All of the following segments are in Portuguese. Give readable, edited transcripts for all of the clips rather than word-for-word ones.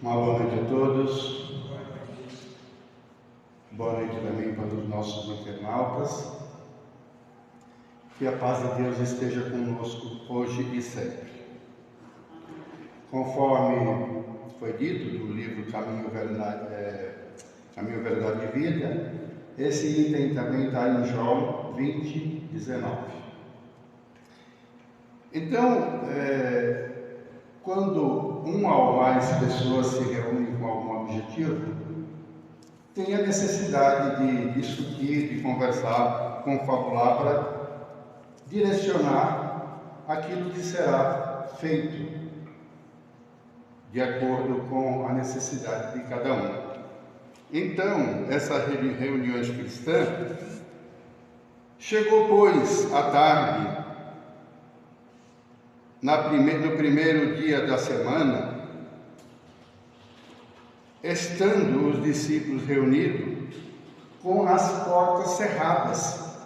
Uma boa noite a todos. Boa noite também para os nossos internautas. Que a paz de Deus esteja conosco hoje e sempre. Conforme foi dito no livro Caminho, Verdade e Vida, esse item também está em João 20, 19. Então, quando uma ou mais pessoas se reúnem com algum objetivo, tem a necessidade de discutir, de conversar, confabular para direcionar aquilo que será feito de acordo com a necessidade de cada um. Então, essas reuniões cristãs, chegou, pois, à tarde, no primeiro dia da semana, estando os discípulos reunidos com as portas cerradas,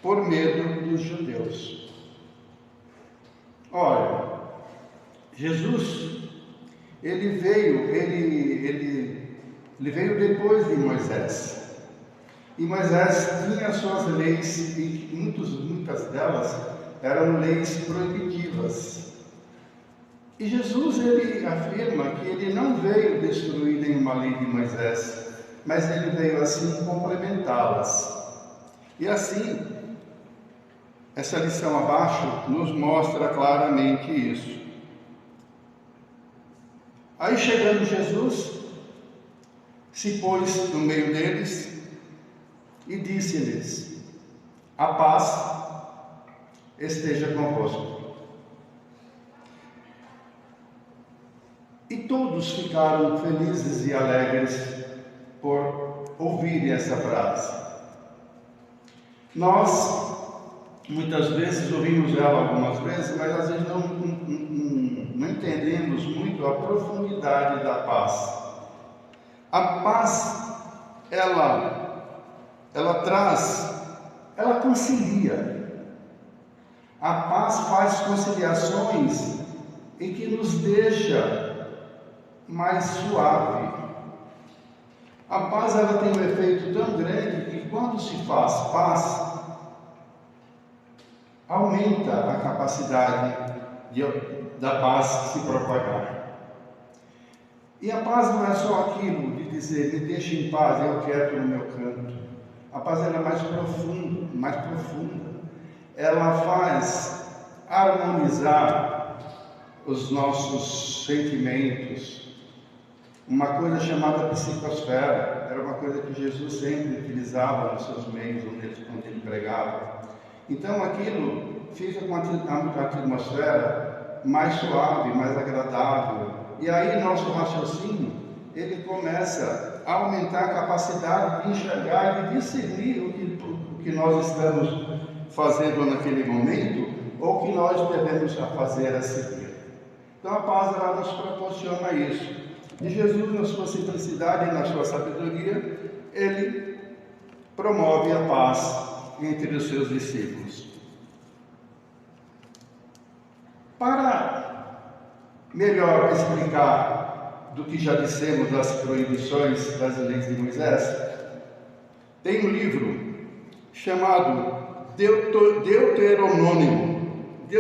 por medo dos judeus. Olha, Jesus, ele veio depois de Moisés. E Moisés tinha suas leis, e muitas delas eram leis proibitivas. E Jesus, ele afirma que ele não veio destruir nenhuma lei de Moisés, mas ele veio assim complementá-las. E assim, essa lição abaixo nos mostra claramente isso. Aí, chegando Jesus, se pôs no meio deles e disse-lhes: a paz esteja convosco. E todos ficaram felizes e alegres por ouvirem essa frase. Nós, muitas vezes, ouvimos ela algumas vezes, mas às vezes não entendemos muito a profundidade da paz. A paz, ela concilia. A paz faz conciliações e que nos deixa mais suave. A paz, ela tem um efeito tão grande que quando se faz paz, aumenta a capacidade da paz se propagar. E a paz não é só aquilo de dizer, me deixe em paz, eu quieto no meu canto. A paz, ela é mais profunda. Ela faz harmonizar os nossos sentimentos. Uma coisa chamada psicosfera, era uma coisa que Jesus sempre utilizava nos seus meios, onde ele pregava. Então aquilo fica com a atmosfera mais suave, mais agradável. E aí nosso raciocínio, ele começa a aumentar a capacidade de enxergar e de discernir o que nós estamos fazendo naquele momento, ou o que nós devemos fazer a seguir. Então a paz, ela nos proporciona isso. E Jesus, na sua simplicidade e na sua sabedoria, ele promove a paz entre os seus discípulos. Para melhor explicar do que já dissemos das proibições das leis de Moisés, tem um livro chamado Deuteronômio, que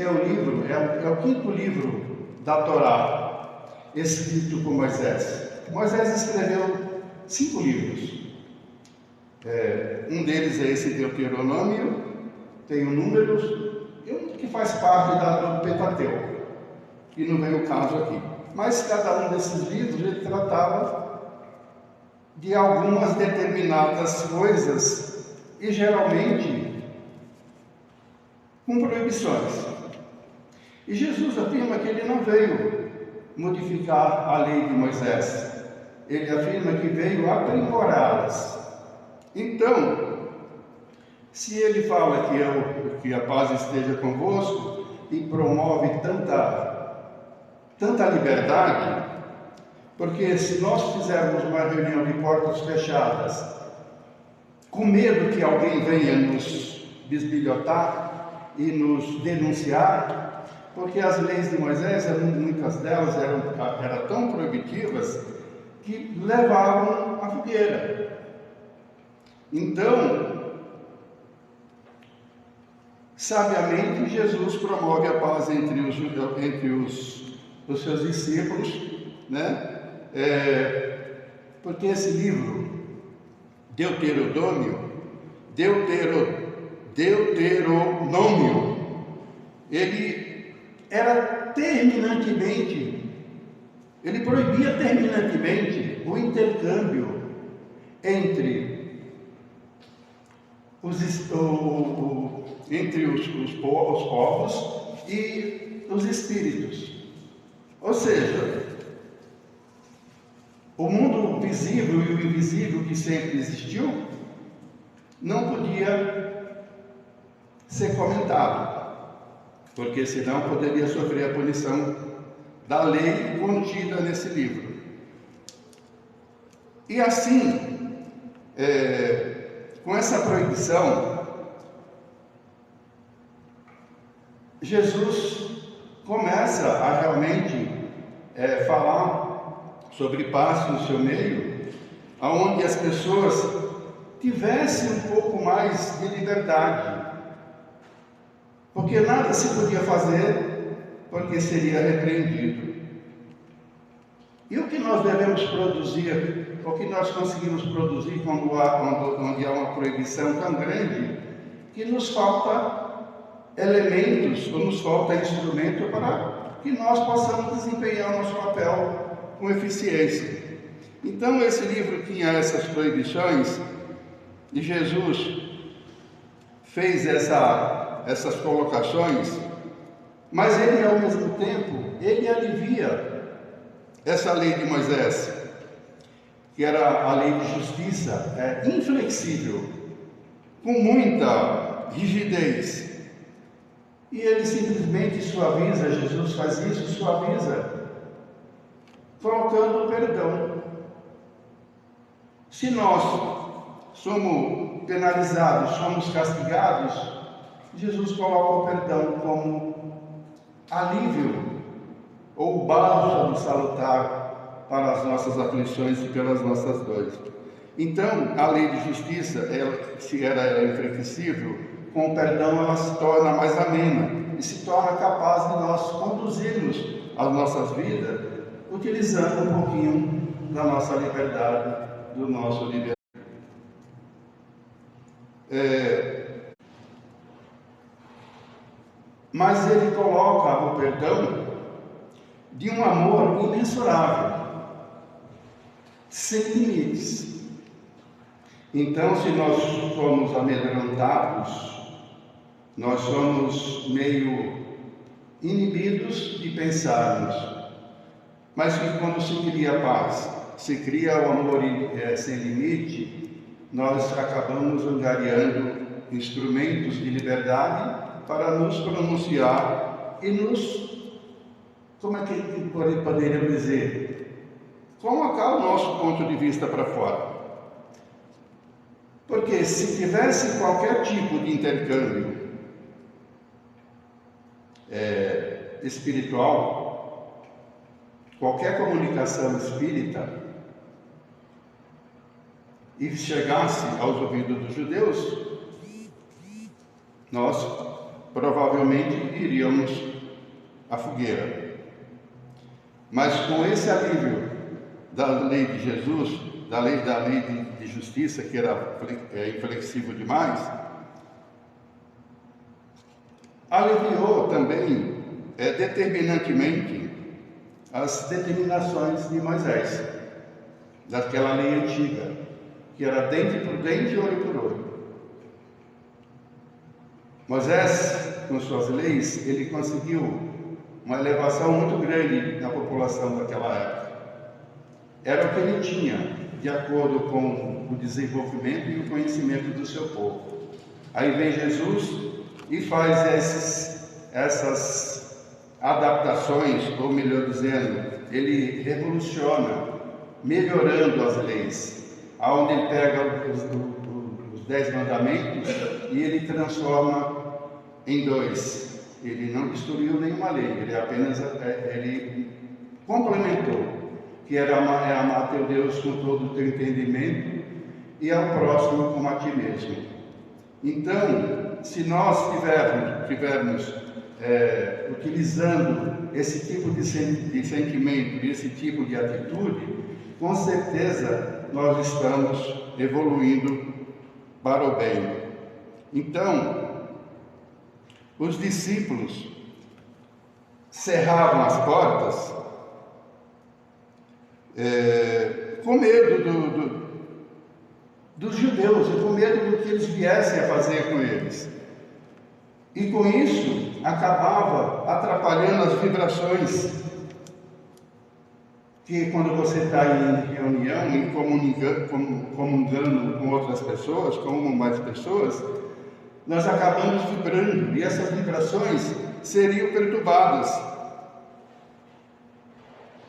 é o livro, é o quinto livro da Torá, escrito por Moisés. Moisés escreveu 5 livros. Um deles é esse Deuteronômio, tem o Números, e um que faz parte do Pentateuco, que não vem o caso aqui. Mas cada um desses livros, ele tratava de algumas determinadas coisas, e geralmente com proibições. E Jesus afirma que ele não veio modificar a lei de Moisés, ele afirma que veio aprimorá-las. Então, se ele fala que a paz esteja convosco e promove tanta liberdade, porque se nós fizermos uma reunião de portas fechadas, com medo que alguém venha nos bisbilhotar, e nos denunciar, porque as leis de Moisés, muitas delas eram tão proibitivas que levavam à fogueira. Então, sabiamente, Jesus promove a paz entre os seus discípulos, né? Porque esse livro, Deuteronômio, ele era ele proibia terminantemente o intercâmbio entre os povos e os espíritos. Ou seja, o mundo visível e o invisível que sempre existiu não podia ser comentado, porque senão poderia sofrer a punição da lei contida nesse livro. E assim, com essa proibição, Jesus começa a realmente falar sobre paz no seu meio, aonde as pessoas tivessem um pouco mais de liberdade, porque nada se podia fazer, porque seria repreendido. E o que nós devemos produzir, o que nós conseguimos produzir onde há uma proibição tão grande, que nos falta elementos, ou nos falta instrumento para que nós possamos desempenhar o nosso papel com eficiência. Então esse livro tinha essas proibições, e Jesus fez essas colocações, mas ele ao mesmo tempo, ele alivia essa lei de Moisés, que era a lei de justiça, inflexível, com muita rigidez. E ele simplesmente suaviza, Jesus faz isso, suaviza, colocando o perdão. Se nós somos penalizados, somos castigados, Jesus coloca o perdão como alívio ou bálsamo salutar para as nossas aflições e pelas nossas dores. Então, a lei de justiça, se era inflexível, com o perdão ela se torna mais amena e se torna capaz de nós conduzirmos as nossas vidas utilizando um pouquinho da nossa liberdade, do nosso livre-arbítrio. Mas ele coloca o perdão de um amor imensurável, sem limites. Então, se nós somos amedrontados, nós somos meio inibidos de pensarmos, mas que quando se cria a paz, se cria o amor sem limite, nós acabamos angariando instrumentos de liberdade para nos pronunciar e como é que poderíamos dizer, colocar o nosso ponto de vista para fora. Porque se tivesse qualquer tipo de intercâmbio espiritual, qualquer comunicação espírita, e chegasse aos ouvidos dos judeus, nós provavelmente iríamos à fogueira. Mas com esse alívio da lei de Jesus, da lei de justiça, que era inflexível demais, aliviou também determinantemente as determinações de Moisés, daquela lei antiga, que era dente por dente, olho por olho. Moisés, com suas leis, ele conseguiu uma elevação muito grande na população daquela época. Era o que ele tinha, de acordo com o desenvolvimento e o conhecimento do seu povo. Aí vem Jesus e faz essas adaptações, ou melhor dizendo, ele revoluciona, melhorando as leis, aonde ele pega os 10 mandamentos e ele transforma em 2. Ele não destruiu nenhuma lei, ele apenas ele complementou, que era amar teu Deus com todo o teu entendimento e ao próximo como a ti mesmo. Então, se nós tivermos utilizando esse tipo de sentimento, esse tipo de atitude, com certeza nós estamos evoluindo para o bem. Então, os discípulos cerravam as portas com medo dos judeus e com medo do que eles viessem a fazer com eles. E com isso acabava atrapalhando as vibrações que, quando você está em reunião, em comungando com outras pessoas, com uma ou mais pessoas, nós acabamos vibrando, e essas vibrações seriam perturbadas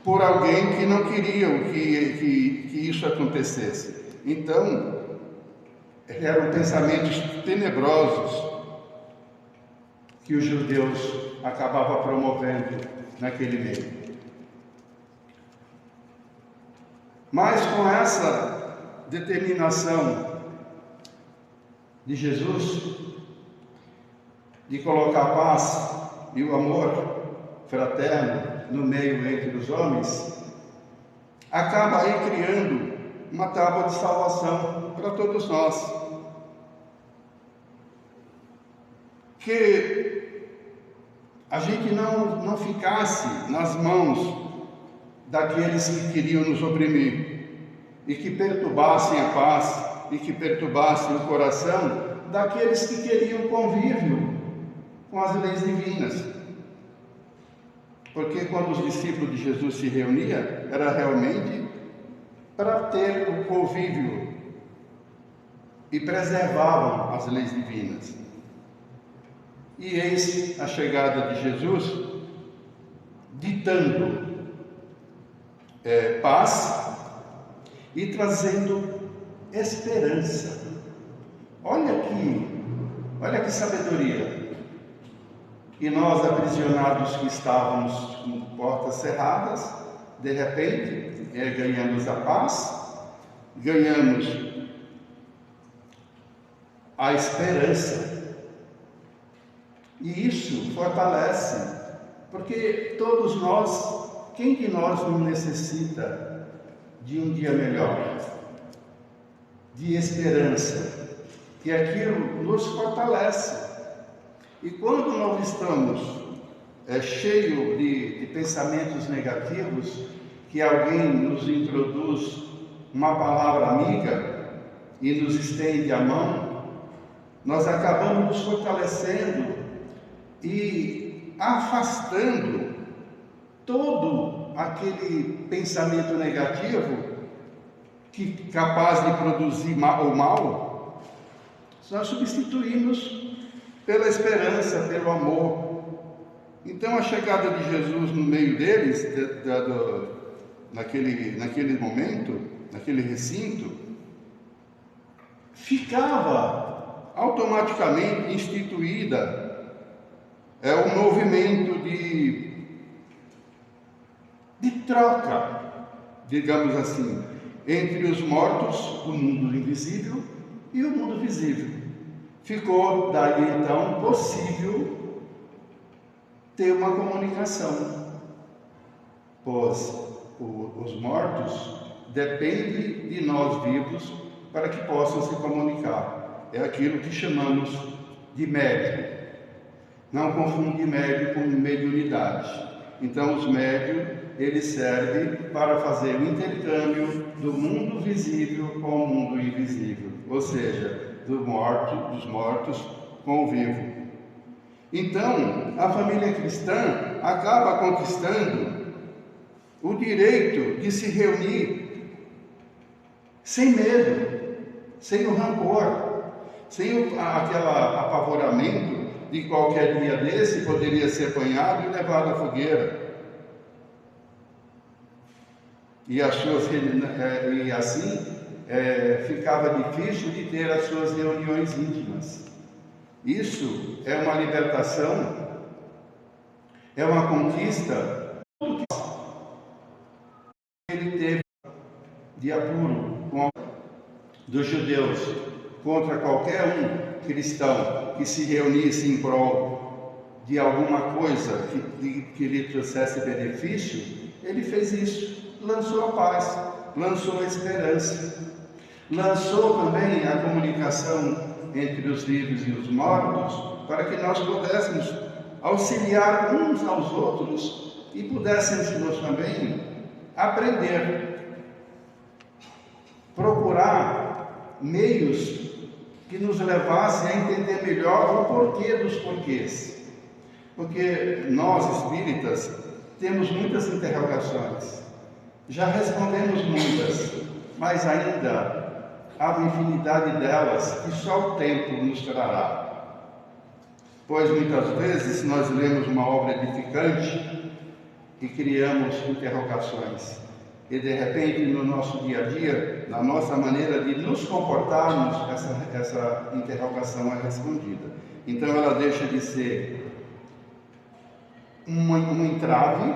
por alguém que não queria que isso acontecesse. Então, eram pensamentos tenebrosos que os judeus acabavam promovendo naquele meio. Mas com essa determinação de Jesus de colocar a paz e o amor fraterno no meio entre os homens, acaba aí criando uma tábua de salvação para todos nós. Que a gente não ficasse nas mãos daqueles que queriam nos oprimir e que perturbassem a paz e que perturbassem o coração daqueles que queriam convívio com as leis divinas. Porque quando os discípulos de Jesus se reuniam, era realmente para ter o convívio e preservavam as leis divinas. E eis a chegada de Jesus, ditando paz e trazendo esperança. Olha que sabedoria. E nós, aprisionados que estávamos com portas cerradas, de repente ganhamos a paz, ganhamos a esperança. E isso fortalece, porque todos nós, quem de nós não necessita de um dia melhor, de esperança, que aquilo nos fortalece. E quando nós estamos cheios de pensamentos negativos, que alguém nos introduz uma palavra amiga e nos estende a mão, nós acabamos nos fortalecendo e afastando todo aquele pensamento negativo que é capaz de produzir o mal. Nós substituímos pela esperança, pelo amor. Então a chegada de Jesus no meio deles, naquele momento, naquele recinto, ficava automaticamente instituída um movimento de troca, digamos assim, entre os mortos, o mundo invisível, e o mundo visível. Ficou daí então possível ter uma comunicação, pois os mortos dependem de nós vivos para que possam se comunicar. É aquilo que chamamos de médium. Não confunde médium com mediunidade. Então os médiums, eles servem para fazer o intercâmbio do mundo visível com o mundo invisível, ou seja, dos mortos com o vivo. Então, a família cristã acaba conquistando o direito de se reunir sem medo, sem o rancor, sem aquele apavoramento de qualquer dia desse poderia ser apanhado e levado à fogueira. E assim ficava difícil de ter as suas reuniões íntimas. Isso é uma libertação, é uma conquista que ele teve de apuro dos judeus contra qualquer um cristão que se reunisse em prol de alguma coisa que lhe trouxesse benefício. Ele fez isso, lançou a paz, lançou a esperança, lançou também a comunicação entre os vivos e os mortos, para que nós pudéssemos auxiliar uns aos outros e pudéssemos também aprender, procurar meios que nos levassem a entender melhor o porquê dos porquês. Porque nós, espíritas, temos muitas interrogações, já respondemos muitas, mas ainda há uma infinidade delas que só o tempo nos trará. Pois muitas vezes nós lemos uma obra edificante e criamos interrogações. E de repente, no nosso dia a dia, na nossa maneira de nos comportarmos, essa interrogação é respondida. Então ela deixa de ser um entrave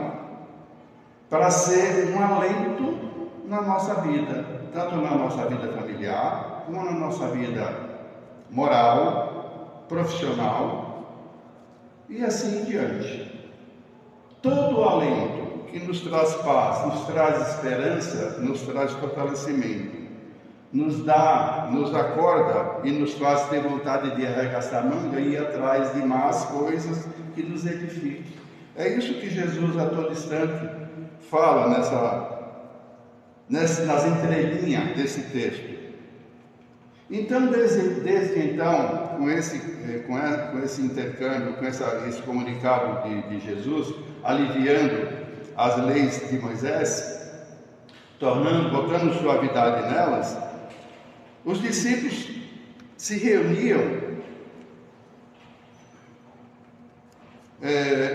para ser um alento na nossa vida, tanto na nossa vida familiar, como na nossa vida moral, profissional e assim em diante. Todo alento que nos traz paz, nos traz esperança, nos traz fortalecimento, nos acorda e nos faz ter vontade de arregaçar a manga e ir atrás de más coisas que nos edifiquem. É isso que Jesus a todo instante fala nas entrelinhas desse texto. Então, desde então, com esse intercâmbio, com esse comunicado de Jesus, aliviando as leis de Moisés, botando suavidade nelas, os discípulos se reuniam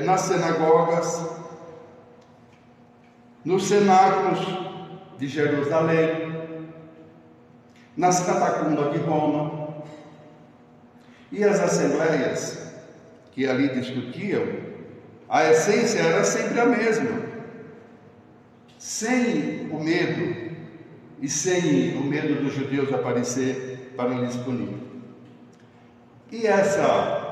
nas sinagogas, nos cenáculos de Jerusalém, nas catacumbas de Roma, e as assembleias que ali discutiam, a essência era sempre a mesma, sem o medo e sem o medo dos judeus aparecer para lhes punir. E essa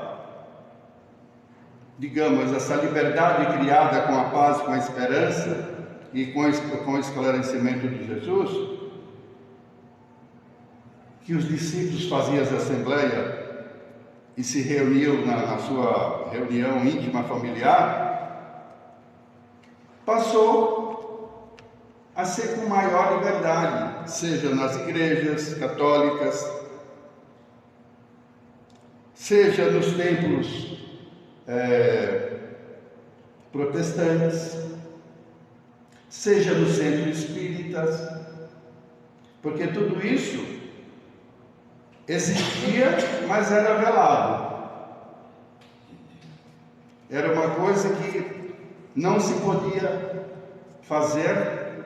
liberdade criada com a paz, com a esperança e com o esclarecimento de Jesus, que os discípulos faziam as assembleias e se reuniam na sua reunião íntima familiar, passou a ser com maior liberdade, seja nas igrejas católicas, seja nos templos protestantes, seja no centro espíritas, porque tudo isso existia, mas era velado. Era uma coisa que não se podia fazer,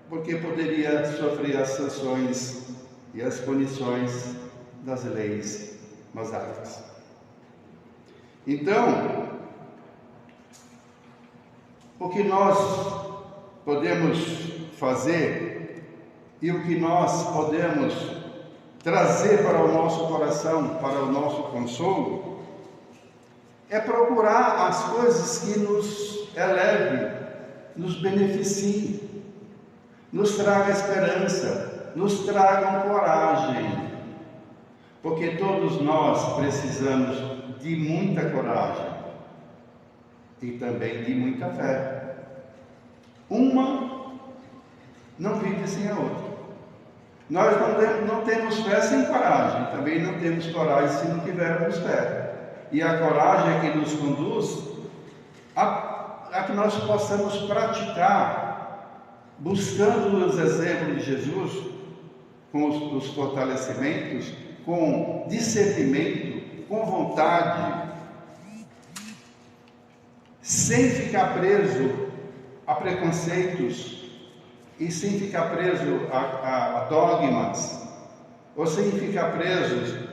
porque poderia sofrer as sanções e as punições das leis mosaicas. Então, o que nós podemos fazer e o que nós podemos trazer para o nosso coração, para o nosso consolo, é procurar as coisas que nos elevem, nos beneficiem, nos tragam esperança, nos tragam coragem, porque todos nós precisamos de muita coragem e também de muita fé. Uma não vive sem a outra. Nós não temos fé sem coragem, também não temos coragem se não tivermos fé. E a coragem é que nos conduz a que nós possamos praticar, buscando os exemplos de Jesus, com os fortalecimentos, com discernimento, com vontade, sem ficar preso a preconceitos e sem ficar preso a dogmas, ou sem ficar presos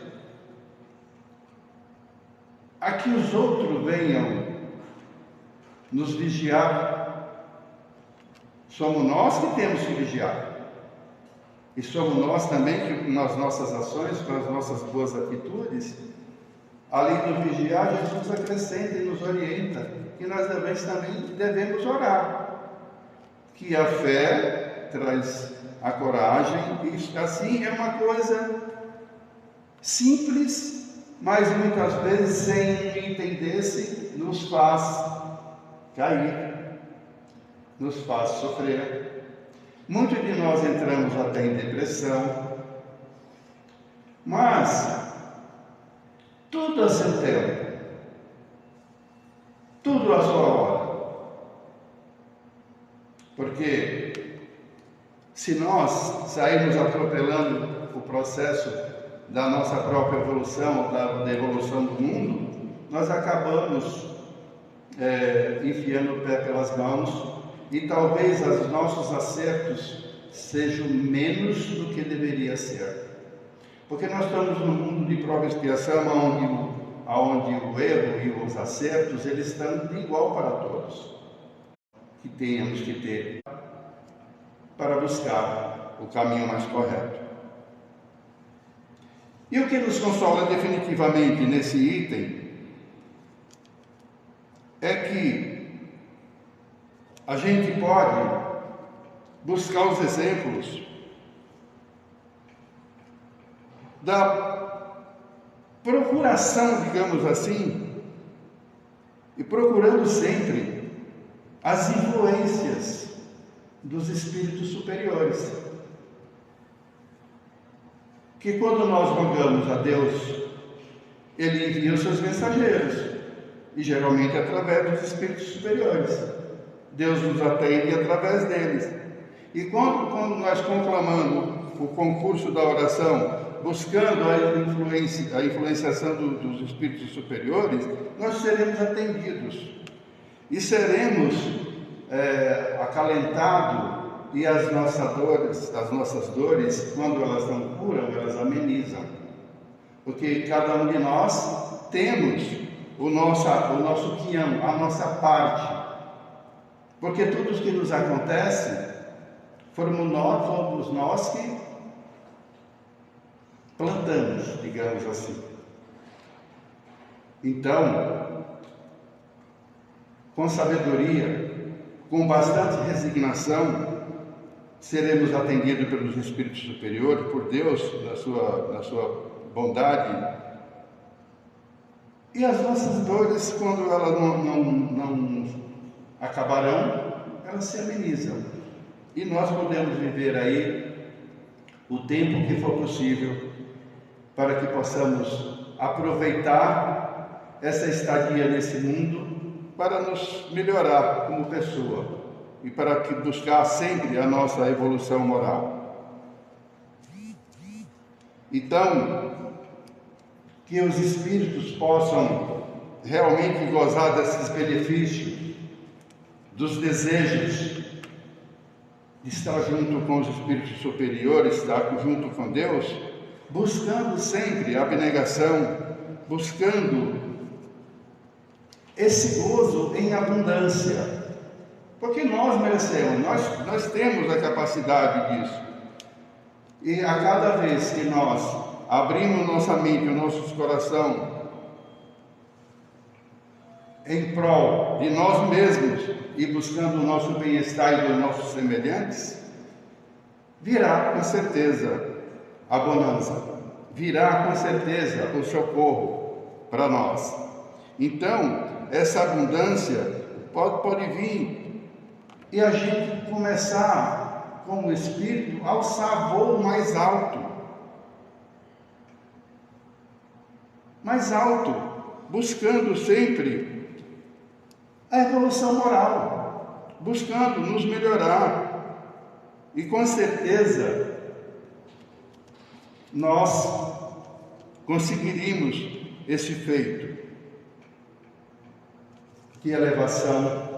a que os outros venham nos vigiar. Somos nós que temos que vigiar. E somos nós também que, nas nossas ações, com as nossas boas atitudes, além de vigiar, Jesus acrescenta e nos orienta que nós também devemos orar. Que a fé traz a coragem, e assim é uma coisa simples, mas muitas vezes, sem entender-se, nos faz cair, nos faz sofrer. Muitos de nós entramos até em depressão, mas tudo a seu tempo, tudo a sua hora. Porque se nós sairmos atropelando o processo da nossa própria evolução, da evolução do mundo, nós acabamos enfiando o pé pelas mãos, e talvez os nossos acertos sejam menos do que deveria ser. Porque nós estamos num mundo de prova e expiação, onde o erro e os acertos, eles estão de igual para todos. Que tenhamos que ter para buscar o caminho mais correto. E o que nos consola definitivamente nesse item é que a gente pode buscar os exemplos da procuração, digamos assim, e procurando sempre as influências dos espíritos superiores. Que quando nós rogamos a Deus, Ele envia os seus mensageiros, e geralmente através dos espíritos superiores. Deus nos atende através deles. E quando nós conclamamos o concurso da oração, buscando a influenciação dos espíritos superiores, nós seremos atendidos. E seremos acalentados, e as nossas dores, quando elas não curam, elas amenizam. Porque cada um de nós temos o nosso quinhão, a nossa parte. Porque tudo o que nos acontece, fomos nós que plantamos, digamos assim. Então, com sabedoria, com bastante resignação, seremos atendidos pelos espíritos superiores, por Deus, na sua bondade. E as nossas dores, quando elas não acabarão, elas se amenizam. E nós podemos viver aí o tempo que for possível, para que possamos aproveitar essa estadia nesse mundo para nos melhorar como pessoa e para que buscar sempre a nossa evolução moral. Então, que os espíritos possam realmente gozar desses benefícios, dos desejos de estar junto com os espíritos superiores, estar junto com Deus, buscando sempre a abnegação, buscando esse gozo em abundância, porque nós merecemos, nós temos a capacidade disso. E a cada vez que nós abrimos nossa mente, o nosso coração em prol de nós mesmos e buscando o nosso bem-estar e dos nossos semelhantes, virá com certeza a bonança, virá com certeza o socorro para nós. Então, essa abundância pode vir e a gente começar, como espírito, a alçar voo mais alto, buscando sempre a evolução moral, buscando nos melhorar. E com certeza nós conseguiríamos esse feito de elevação,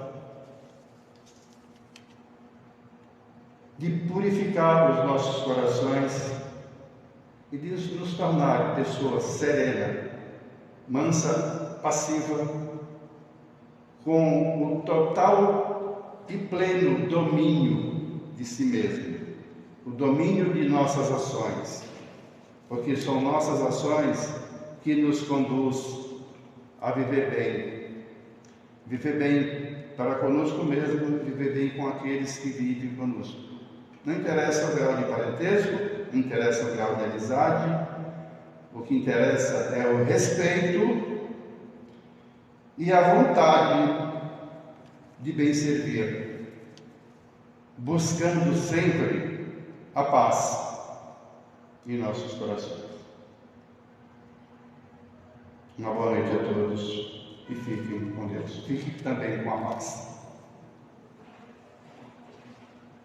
de purificar os nossos corações e de nos tornar pessoas serenas, mansa, passiva, com o total e pleno domínio de si mesmo, o domínio de nossas ações, porque são nossas ações que nos conduz a viver bem para conosco mesmo, viver bem com aqueles que vivem conosco. Não interessa o grau de parentesco, não interessa o grau de amizade, o que interessa é o respeito e a vontade de bem servir, buscando sempre a paz em nossos corações. Uma boa noite a todos e fiquem com Deus. Fiquem também com a paz.